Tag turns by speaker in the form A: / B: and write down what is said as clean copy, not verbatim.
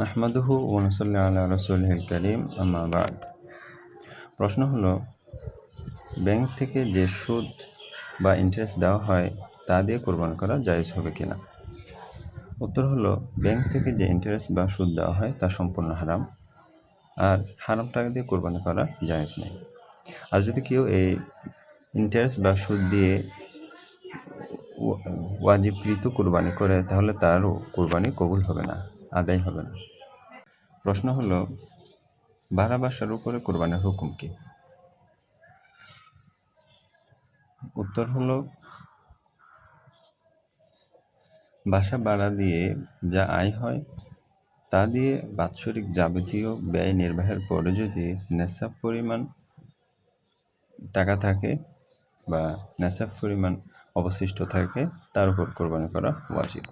A: নাহমাদুহু ওয়া নুসাল্লি আলা রাসূলিহিল কারীম, আম্মা বা'দ। প্রশ্ন হলো, ব্যাংক থেকে যে সুদ বা ইন্টারেস্ট দেওয়া হয় তা দিয়ে কোরবানি করা জায়েজ হবে কিনা? উত্তর হলো, ব্যাংক থেকে যে ইন্টারেস্ট বা সুদ দেওয়া হয় তা সম্পূর্ণ হারাম, আর হারাম টাকা দিয়ে কোরবানি করা জায়েজ নেই। আর যদি কেউ এই ইন্টারেস্ট বা সুদ দিয়ে ওয়াজিবকৃত কোরবানি করে তাহলে তারও কোরবানি কবুল হবে না, আদায় হবে না। প্রশ্ন হলো, ভাড়া বাসার উপরে কোরবানির হুকুম কি? উত্তর হলো, বাসা ভাড়া দিয়ে যা আয় হয় তা দিয়ে বাৎসরিক যাবতীয় ব্যয় নির্বাহের পরে যদি নেসাব পরিমাণ টাকা থাকে বা নেসাব পরিমাণ অবশিষ্ট থাকে তার উপর কোরবানি করা ওয়াজিব।